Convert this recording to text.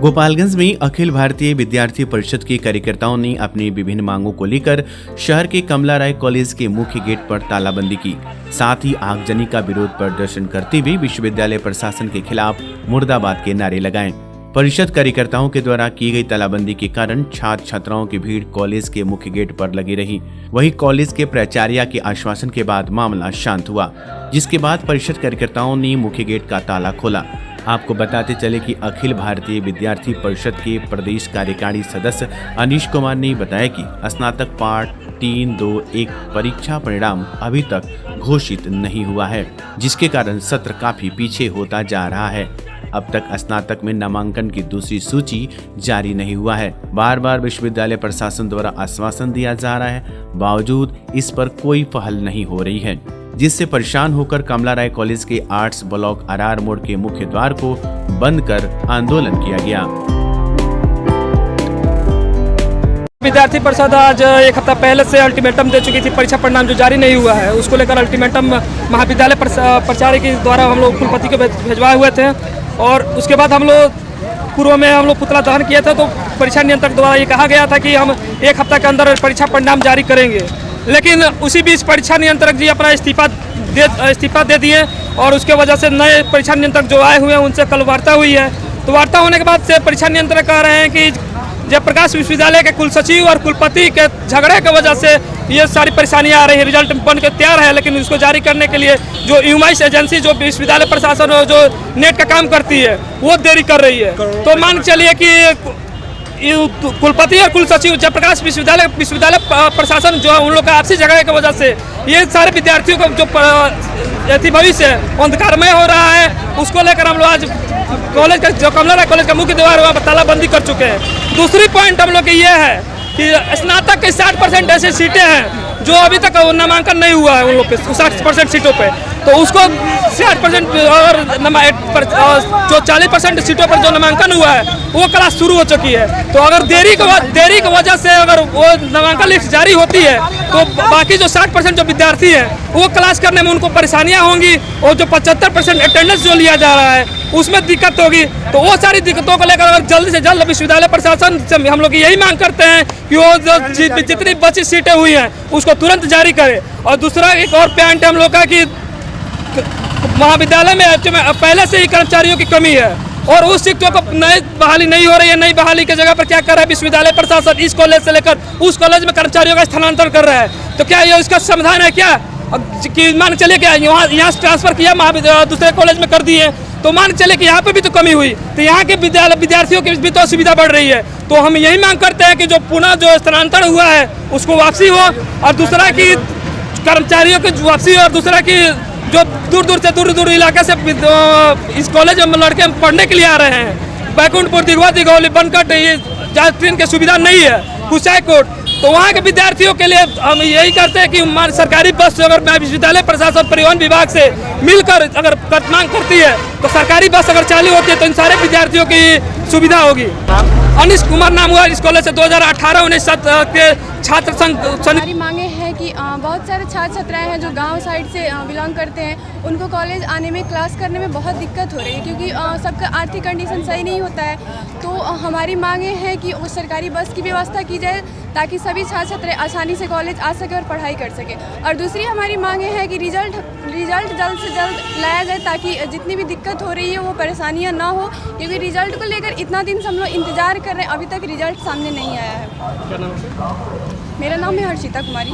गोपालगंज में अखिल भारतीय विद्यार्थी परिषद के कार्यकर्ताओं ने अपनी विभिन्न मांगों को लेकर शहर के कमला राय कॉलेज के मुख्य गेट पर तालाबंदी की। साथ ही आगजनी का विरोध प्रदर्शन करते हुए विश्वविद्यालय प्रशासन के खिलाफ मुर्दाबाद के नारे लगाए। परिषद कार्यकर्ताओं के द्वारा की गई तालाबंदी के कारण छात्र छात्राओं की भीड़ कॉलेज के मुख्य गेट पर लगी रही। वहीं कॉलेज के प्राचार्य के आश्वासन के बाद मामला शांत हुआ, जिसके बाद परिषद कार्यकर्ताओं ने मुख्य गेट का ताला खोला। आपको बताते चले कि अखिल भारतीय विद्यार्थी परिषद के प्रदेश कार्यकारी सदस्य अनीश कुमार ने बताया कि स्नातक पार्ट 3-2-1 परीक्षा परिणाम अभी तक घोषित नहीं हुआ है, जिसके कारण सत्र काफी पीछे होता जा रहा है। अब तक स्नातक में नामांकन की दूसरी सूची जारी नहीं हुआ है। बार बार विश्वविद्यालय प्रशासन द्वारा आश्वासन दिया जा रहा है, बावजूद इस पर कोई पहल नहीं हो रही है, जिससे परेशान होकर कमला राय कॉलेज के आर्ट्स ब्लॉक आरआर मोड़ के मुख्य द्वार को बंद कर आंदोलन किया गया। विद्यार्थी परिषद आज एक हफ्ता पहले से अल्टीमेटम दे चुकी थी। परीक्षा परिणाम जो जारी नहीं हुआ है, उसको लेकर अल्टीमेटम महाविद्यालय प्राचार्य के द्वारा हम लोग कुलपति को भिजवाए हुए थे। और उसके बाद हम लोग पूर्व में हम लोग पुतला दहन किया था, तो परीक्षा नियंत्रक द्वारा ये कहा गया था कि हम एक हफ्ता के अंदर परीक्षा परिणाम जारी करेंगे। लेकिन उसी बीच परीक्षा नियंत्रक जी अपना इस्तीफा दे दिए और उसके वजह से नए परीक्षा नियंत्रक जो आए हुए हैं उनसे कल वार्ता हुई है। तो वार्ता होने के बाद से परीक्षा नियंत्रक कह रहे हैं कि जयप्रकाश विश्वविद्यालय के कुलसचिव और कुलपति के झगड़े की वजह से ये सारी परेशानियां आ रही है। रिजल्ट बन के तैयार है, लेकिन उसको जारी करने के लिए जो यूमाइस एजेंसी जो विश्वविद्यालय प्रशासन जो नेट का काम करती है वो देरी कर रही है। तो मान चलिए कि कुलपति और कुलसचिव जयप्रकाश विश्वविद्यालय प्रशासन जो है उन लोग का आपसी झगड़े की वजह से ये सारे विद्यार्थियों का जो भविष्य अंधकारमय हो रहा है, उसको लेकर हम लोग आज कॉलेज का जो कमला राय कॉलेज का मुख्य द्वार वहाँ पर तालाबंदी कर चुके हैं। दूसरी पॉइंट हम लोग की ये है कि स्नातक के 60% ऐसी सीटें हैं जो अभी तक नामांकन नहीं हुआ है उन लोग पे 60% सीटों पे, तो उसको 60% और जो 40% सीटों पर जो नामांकन हुआ है वो क्लास शुरू हो चुकी है। तो अगर देरी की वजह से अगर वो नामांकन लिस्ट जारी होती है तो बाकी जो 60% जो विद्यार्थी हैं वो क्लास करने में उनको परेशानियां होंगी, और जो 75% अटेंडेंस जो लिया जा रहा है उसमें दिक्कत होगी। तो वो सारी दिक्कतों को लेकर अगर जल्द से जल्द विश्वविद्यालय प्रशासन से हम लोग यही मांग करते हैं कि वो जितनी बची सीटें हुई हैं उसको तुरंत जारी करे। और दूसरा एक और पॉइंट हम लोग का कि महाविद्यालय में पहले से ही कर्मचारियों की कमी है और उस शिक्षकों को नई बहाली नहीं हो रही है। नई बहाली की जगह पर क्या कर रहा है विश्वविद्यालय प्रशासन, इस कॉलेज से लेकर उस कॉलेज में कर्मचारियों का स्थानांतरण कर रहा है। तो क्या ये इसका समाधान है क्या कि मान चलिए कि यहाँ से ट्रांसफर किया दूसरे कॉलेज में कर दिए, तो मान चले कि यहाँ पे भी तो कमी हुई, तो यहाँ के विद्यार्थियों की भी तो असुविधा बढ़ रही है। तो हम यही मांग करते हैं कि जो पुनः जो स्थानांतरण हुआ है उसको वापसी हो, और दूसरा की कर्मचारियों की वापसी, और दूसरा की जो दूर इलाके से इस कॉलेज में लड़के पढ़ने के लिए आ रहे हैं, बैकुंठपुर दिघवा दिघौली बनकर ये ट्रेन की सुविधा नहीं है कुचायकोट, तो वहाँ के विद्यार्थियों के लिए हम यही करते हैं कि सरकारी बस से अगर विश्वविद्यालय प्रशासन परिवहन विभाग से मिलकर अगर मांग करती है तो सरकारी बस अगर चालू होती है तो इन सारे विद्यार्थियों की सुविधा होगी। अनीश कुमार नाम हुआ, इस कॉलेज से 2018-19 के छात्र संघ। हमारी मांगे हैं कि बहुत सारे छात्र छात्राएं हैं जो गांव साइड से बिलोंग करते हैं, उनको कॉलेज आने में क्लास करने में बहुत दिक्कत हो रही है क्योंकि सबका आर्थिक कंडीशन सही नहीं होता है। तो हमारी मांगे हैं कि उस सरकारी बस की व्यवस्था की जाए ताकि सभी छात्र छात्राएं आसानी से कॉलेज आ सके और पढ़ाई कर सके। और दूसरी हमारी मांगे हैं कि रिजल्ट जल्द से जल्द लाया जाए ताकि जितनी भी दिक्कत हो रही है वो परेशानियां ना हो, क्योंकि रिजल्ट को लेकर इतना दिन से हम लोग इंतजार कर रहे हैं, अभी तक रिजल्ट सामने नहीं आया है। क्या नाम है? मेरा नाम है हर्षिता कुमारी।